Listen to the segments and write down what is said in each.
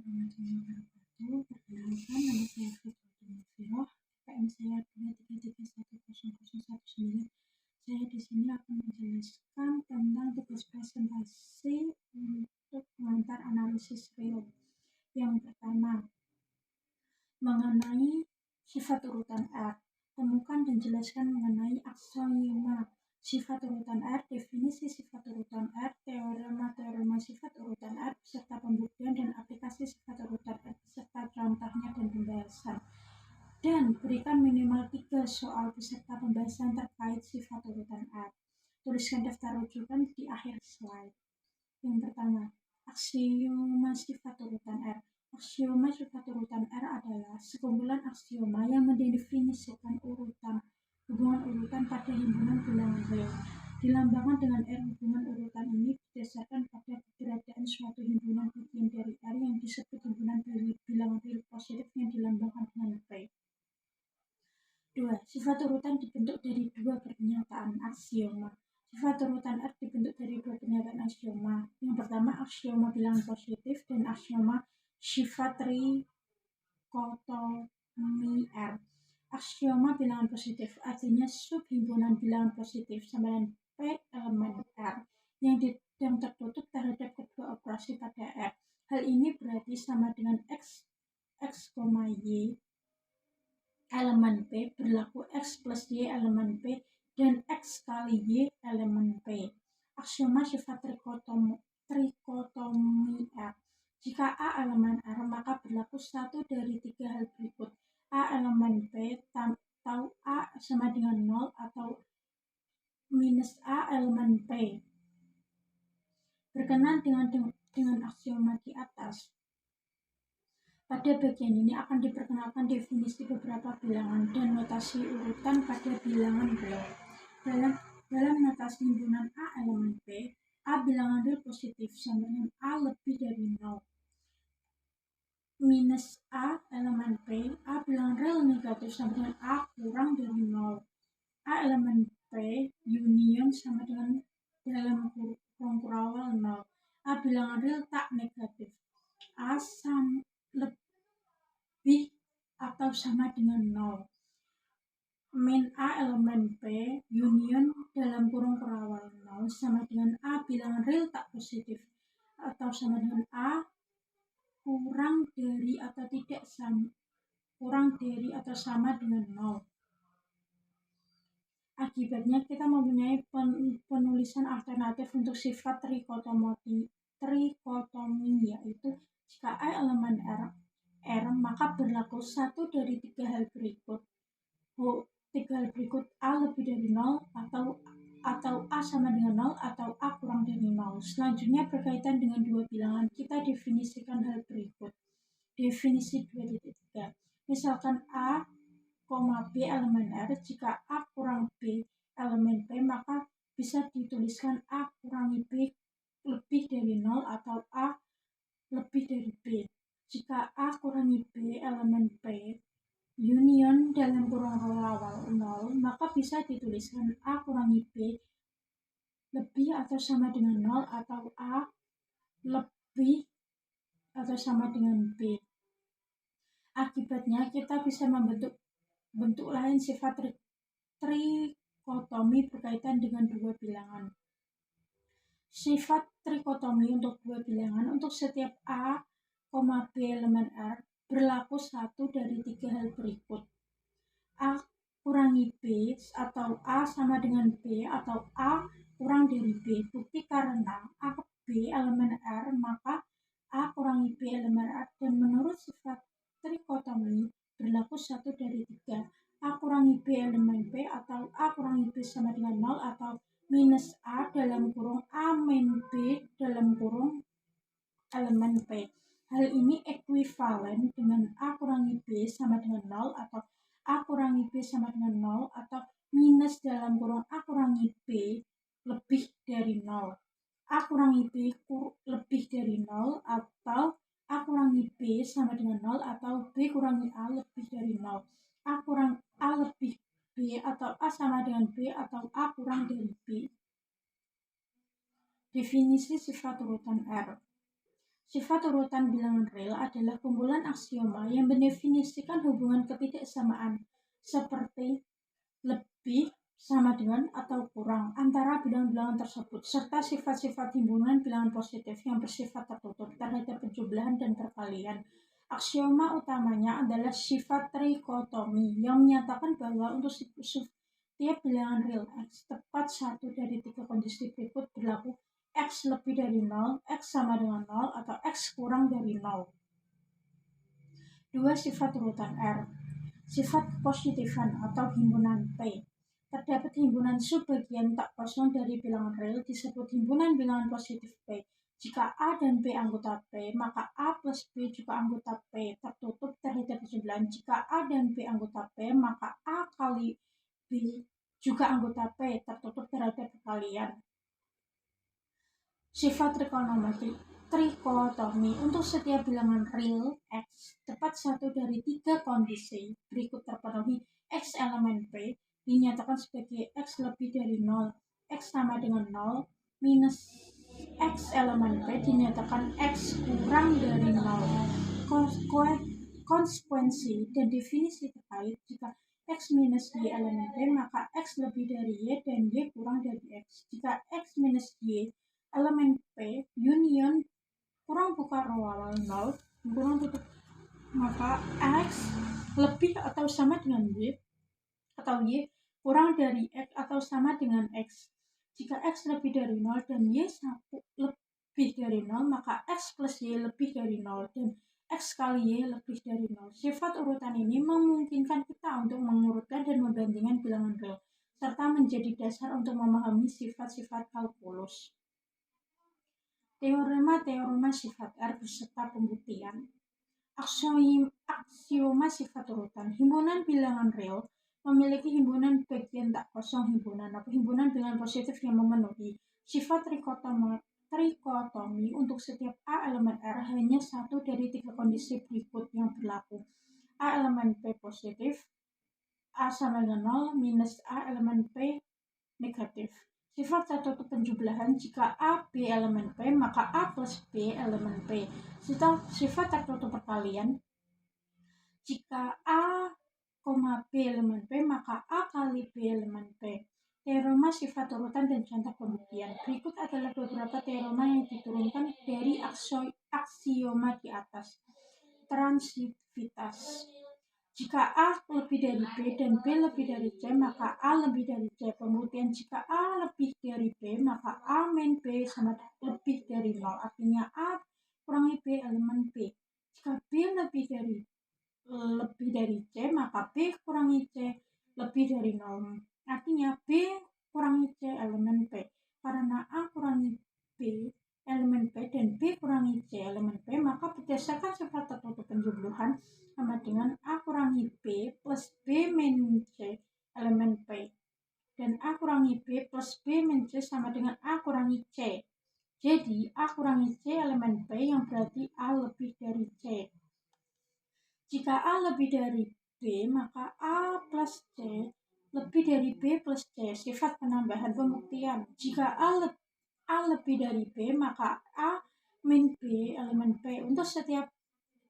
warahmatullahi wabarakatuh. Perkenalkan, nama saya Fitrul Mufiroh. KM saya 233100119. Saya di sini akan menjelaskan tentang tugas presentasi untuk pengantar analisis real. Yang pertama, mengenai sifat urutan R. Temukan dan jelaskan mengenai aksioma sifat urutan R, definisi sifat urutan R, teorema sifat urutan R, serta pembuktian dan aplikasi sifat urutan R, serta contohnya dan pembahasan. Dan berikan minimal 3 soal beserta pembahasan terkait sifat urutan R. Tuliskan daftar rujukan di akhir slide. Yang pertama, aksioma sifat urutan R. Aksioma sifat urutan R adalah sekumpulan aksioma yang mendefinisikan hubungan urutan pada himpunan bilangan real. Dilambangkan dengan R. Hubungan urutan ini berdasarkan pada keberadaan suatu himpunan bagian dari R yang disebut himpunan bilangan real positif yang dilambangkan dengan P. 2. Sifat urutan dibentuk dari 2 pernyataan aksioma. Sifat urutan R dibentuk dari 2 pernyataan aksioma. Yang pertama, aksioma bilangan positif dan aksioma sifat trikotomi R. Aksioma bilangan positif artinya subhimpunan bilangan positif sama dengan P elemen R yang tertutup terhadap kedua operasi pada R. Hal ini berarti sama dengan X, Y elemen P berlaku X plus Y elemen P dan X kali Y elemen P. Aksioma sifat trikotomi R. Jika A elemen R, maka berlaku satu dari 3 hal berikut. A elemen P atau A sama dengan 0 atau minus A elemen P. Berkenan dengan aksioma di atas. Pada bagian ini akan diperkenalkan definisi beberapa bilangan dan notasi urutan pada bilangan real. Dalam notasi himpunan A elemen P, A bilangan real positif sama dengan A lebih dari 0. Minus A elemen P, A bilangan real negatif sama dengan A kurang dari 0. A elemen P union sama dengan dalam kurung kurawal 0. A bilangan real tak negatif. A lebih atau sama dengan 0. Min A elemen P union dalam kurung kurawal 0 sama dengan A bilangan real tak positif atau sama dengan A kurang dari atau sama dengan 0. Akibatnya kita mempunyai penulisan alternatif untuk sifat trikotomi, yaitu jika A elemen R, maka berlaku satu dari 3 hal berikut. 3 hal berikut A lebih dari 0 atau A sama dengan 0 atau A kurang dari 0. Selanjutnya berkaitan dengan 2 bilangan, kita definisikan hal berikut. Definisi 2.3. Misalkan A, B elemen R, jika A kurang B elemen P, maka bisa dituliskan A kurangi B lebih dari 0 atau A lebih dari B. Jika A kurangi B elemen P union dalam kurung kurawal 0, maka bisa dituliskan A kurangi B lebih atau sama dengan 0 atau A lebih atau sama dengan B. Akibatnya kita bisa membentuk bentuk lain sifat trikotomi berkaitan dengan 2 bilangan. Sifat trikotomi untuk 2 bilangan untuk setiap A, B elemen R berlaku satu dari 3 hal berikut. A kurangi B atau A sama dengan B atau A kurang dari B. Bukti karena A B elemen R, maka A kurangi B elemen R, dan menurut sifat trikotomi berlaku satu dari 3. A kurangi B elemen P atau A kurangi B sama dengan 0 atau minus A dalam kurung A min B dalam kurung elemen P. Hal ini ekuivalen dengan A kurangi B sama dengan 0 atau A kurangi B sama dengan 0 atau minus dalam kurung A kurangi B lebih dari 0. A kurangi B lebih dari 0 atau A kurangi B sama dengan 0 atau B kurangi A lebih dari 0. A kurang A lebih B atau A sama dengan B atau A kurang dari B. Definisi sifat urutan R. Sifat urutan bilangan real adalah kumpulan aksioma yang mendefinisikan hubungan ketidaksamaan seperti lebih, sama dengan, atau kurang antara bilangan-bilangan tersebut, serta sifat-sifat himpunan bilangan positif yang bersifat tertutup terhadap penjumlahan dan perkalian. Aksioma utamanya adalah sifat trikotomi yang menyatakan bahwa untuk setiap bilangan real X tepat satu dari tiga kondisi berikut berlaku: X lebih dari 0, X sama dengan 0, atau X kurang dari 0. 2. Sifat urutan R. Sifat positifan atau himpunan P. Terdapat himpunan subbagian tak kosong dari bilangan real disebut himpunan bilangan positif P. Jika A dan B anggota P, maka A plus B juga anggota P tertutup terhadap penjumlahan. Jika A dan B anggota P, maka A kali B juga anggota P tertutup terhadap perkalian. Sifat trikotomi untuk setiap bilangan real X tepat satu dari tiga kondisi berikut terpenuhi: X elemen P dinyatakan sebagai X lebih dari 0, X sama dengan 0, minus X elemen P dinyatakan X kurang dari 0. Konsekuensi dan definisi terkait: jika X minus Y elemen P, maka X lebih dari Y dan Y kurang dari X. Jika X minus Y elemen P union kurang buka ruang 0 kurang tutup, maka X lebih atau sama dengan Y atau Y kurang dari X atau sama dengan X. Jika X lebih dari 0 dan Y lebih dari 0, maka X plus Y lebih dari 0 dan X kali Y lebih dari 0. Sifat urutan ini memungkinkan kita untuk mengurutkan dan membandingkan bilangan real, serta menjadi dasar untuk memahami sifat-sifat kalkulus. Teorema sifat R beserta pembuktian. Aksioma sifat urutan. Himpunan bilangan real memiliki himpunan bagian tak kosong himpunan bilangan positif yang memenuhi sifat trikotomi untuk setiap A elemen R hanya satu dari tiga kondisi berikut yang berlaku: A elemen P positif, A sama dengan 0, minus A elemen P negatif. Sifat tertutup penjumlahan: jika A B elemen P, maka A plus B elemen P. Sifat tertutup perkalian: jika A, B elemen P, maka A kali B elemen P. Teorema sifat urutan dan contoh pembuktian. Berikut adalah beberapa teorema yang diturunkan dari aksioma di atas. Transivitas: jika A lebih dari B dan B lebih dari C, maka A lebih dari C. Pembuktian: jika A lebih dari B, maka A min B sama lebih dari 0. Artinya A kurangi B elemen B. Jika B lebih dari C, maka B kurangi C lebih dari 0. Artinya B kurangi C elemen P. Karena A kurangi B elemen P dan B kurangi C elemen P, maka berdasarkan sifat tertutup penjumlahan sama dengan A kurangi B plus B min C elemen P, dan A kurangi B plus B min C sama dengan A kurangi C. Jadi A kurangi C elemen P yang berarti A lebih dari C. Jika A lebih dari B, maka A plus C lebih dari B plus C. Sifat penambahan pembuktian: jika A lebih dari B, maka A min B elemen P. Untuk setiap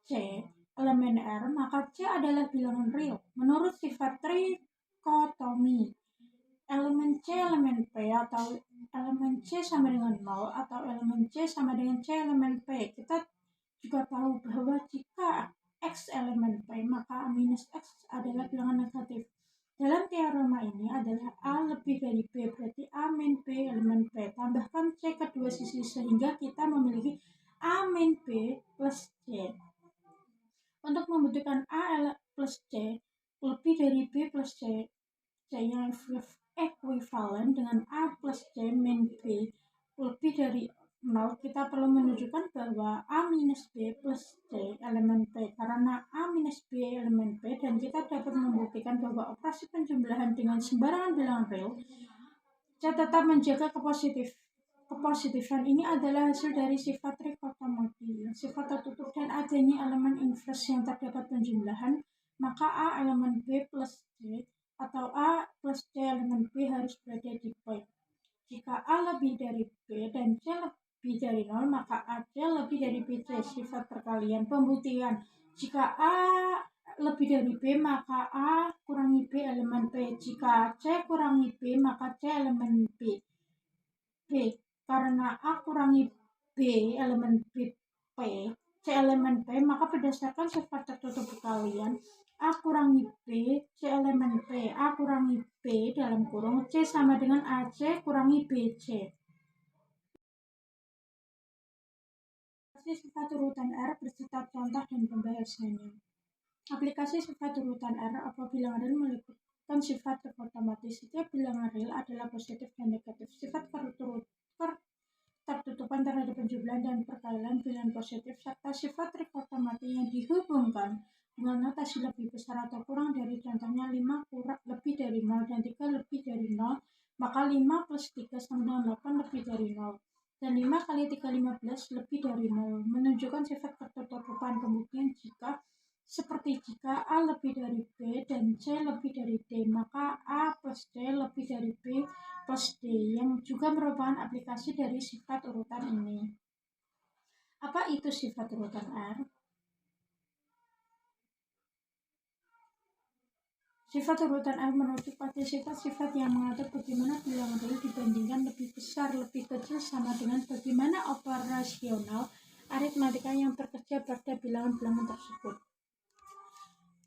C elemen R, maka C adalah bilangan real. Menurut sifat trikotomi, elemen C elemen P atau elemen C sama dengan 0 atau elemen C sama dengan C elemen P. Kita juga tahu bahwa jika X elemen P, maka A minus X adalah bilangan negatif. Dalam teorema ini adalah A lebih dari B, berarti A min B elemen P. Tambahkan C ke dua sisi sehingga kita memiliki A min B plus C. Untuk membuktikan A plus C lebih dari B plus C, yang ekuivalen dengan A plus C min B lebih dari 0, kita perlu menunjukkan bahwa A minus B plus C elemen P. Karena A minus B elemen P, dan kita dapat membuktikan bahwa operasi penjumlahan dengan sembarangan bilangan real C tetap menjaga kepositifan. Ini adalah hasil dari sifat trikotomi, sifat tertutup, dan adanya elemen inverse yang terdapat penjumlahan, maka A elemen B plus C atau A plus C elemen B harus berada di P. Jika A lebih dari B dan C lebih dari 0, maka AC lebih dari BC. Sifat perkalian. Pembuktian. Jika A lebih dari B, maka A kurangi B elemen B. Jika C kurangi B, maka C elemen B. Karena A kurangi B elemen B, C elemen B, maka berdasarkan sifat tertutup perkalian, A kurangi B, C elemen B, A kurangi B dalam kurung, C sama dengan AC kurangi BC. Sifat urutan R beserta contoh dan pembahasannya. Aplikasi sifat urutan R apabila real meliputan sifat otomatis. Setiap bilangan real adalah positif dan negatif. Sifat tertutupan terhadap penjumlahan dan perkalian bilangan positif serta sifat trikotomati yang dihubungkan dengan notasi lebih besar atau kurang dari, contohnya 5 kurang lebih dari 0 dan 3 lebih dari 0, maka 5 plus 3 sama dengan 8 lebih dari 0. Dan 5 kali 3, 15 lebih dari 0, menunjukkan sifat ketertutupan. Pembuktian seperti jika A lebih dari B dan C lebih dari D, maka A plus C lebih dari B plus D, yang juga merupakan aplikasi dari sifat urutan ini. Apa itu sifat urutan R? Sifat urutan R merujuk pada sifat-sifat yang mengatur bagaimana bilangan real dibandingkan lebih besar, lebih kecil sama dengan bagaimana operasional aritmatika yang bekerja pada bilangan-bilangan tersebut.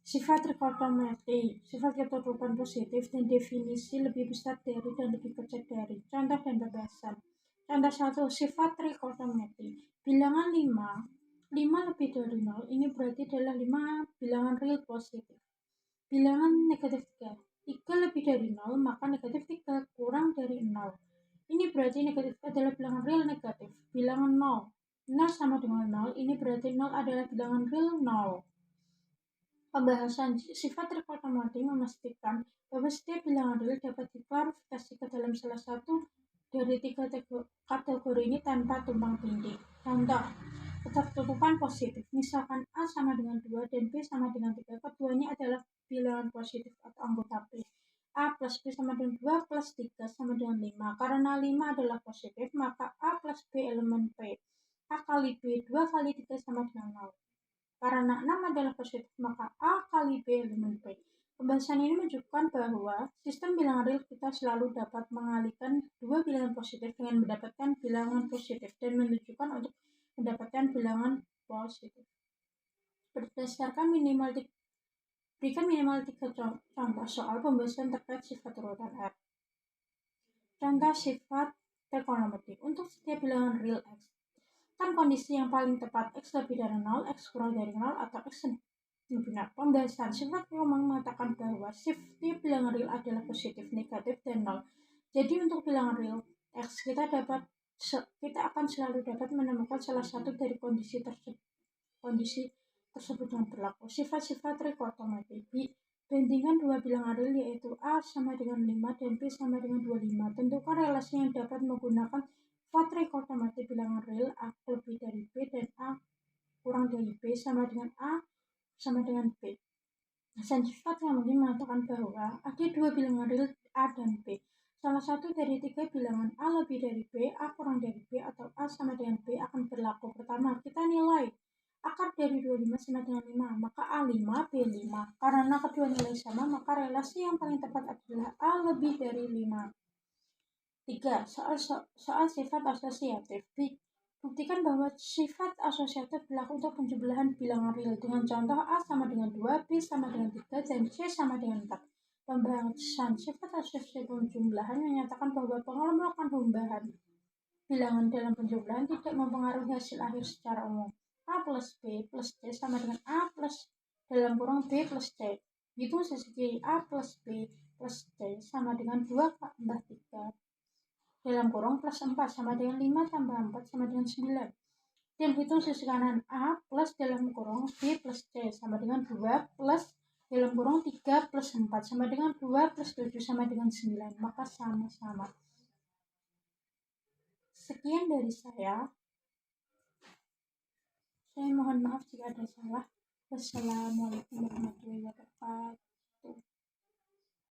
Sifat trikotomati, sifat ketertutupan positif dan definisi lebih besar dari dan lebih kecil dari. Contoh dan pembahasan. Contoh 1, sifat trikotomati. Bilangan 5 lebih dari 0, ini berarti adalah 5 bilangan real positif. Bilangan negatif 3 lebih dari 0, maka negatif 3 kurang dari 0. Ini berarti negatif adalah bilangan real negatif. Bilangan 0 sama dengan 0, ini berarti 0 adalah bilangan real 0. Pembahasan sifat trikotomati memastikan bahwa setiap bilangan real dapat diklarifikasi ke dalam salah satu dari 3 kategori ini tanpa tumpang tindih. Contoh, ketertutupan positif. Misalkan A sama dengan 2 dan B sama dengan 3. Keduanya adalah bilangan positif atau anggota B. A plus B sama dengan 2 plus 3 sama dengan 5. Karena 5 adalah positif, maka A plus B elemen B. A kali B 2 kali 3 sama dengan 0. Karena 6 adalah positif, maka A kali B elemen B. Pembahasan ini menunjukkan bahwa sistem bilangan real kita selalu dapat mengalihkan dua bilangan positif dengan mendapatkan bilangan positif dan menunjukkan untuk mendapatkan bilangan positif. Berdasarkan berikan minimal 3 contoh soal pembahasan terkait sifat urutan R. Contoh sifat trikotomati. Untuk setiap bilangan real X, kan kondisi yang paling tepat X lebih dari 0, X kurang dari 0, atau X lebih 0. Pembahasan sifat Roman mengatakan bahwa setiap bilangan real adalah positif, negatif, dan 0. Jadi untuk bilangan real X kita akan selalu dapat menemukan salah satu dari kondisi tersebut yang berlaku. Sifat-sifat trikotomati. Bandingkan dua bilangan real yaitu A sama dengan 5 dan B sama dengan 25. Tentukan relasi yang dapat menggunakan sifat trikotomati bilangan real A lebih dari B dan A kurang dari B sama dengan A sama dengan B. Dan sifat yang mungkin mengatakan bahwa ada dua bilangan real A dan B. Salah satu dari 3 bilangan A lebih dari B, A kurang dari B, atau A sama dengan B akan berlaku. Pertama, kita nilai akar dari 25 sama dengan 5, maka A5, B5. Karena kedua nilai sama, maka relasi yang paling tepat adalah A lebih dari 5. 3. Soal sifat asosiatif. Buktikan bahwa sifat asosiatif berlaku untuk penjumlahan bilangan real dengan contoh A sama dengan 2, B sama dengan 3, dan C sama dengan 4. Pembahasan sifat asosiatif penjumlahan menyatakan bahwa pengelompokan tambahan bilangan dalam penjumlahan tidak mempengaruhi hasil akhir secara umum. A plus B plus C sama dengan A plus dalam kurung B plus C. Hitung sisi A plus B plus C sama dengan 2 tambah 3 dalam kurung plus 4 sama dengan 5 tambah 4 sama dengan 9. Dan hitung sisi kanan A plus dalam kurung B plus C sama dengan 2 plus dalam kurung 3 plus 4 sama dengan 2 plus 7 sama dengan 9. Maka sama-sama. Sekian dari saya. Saya mohon maaf jika ada salah. Wassalamualaikum warahmatullahi wabarakatuh.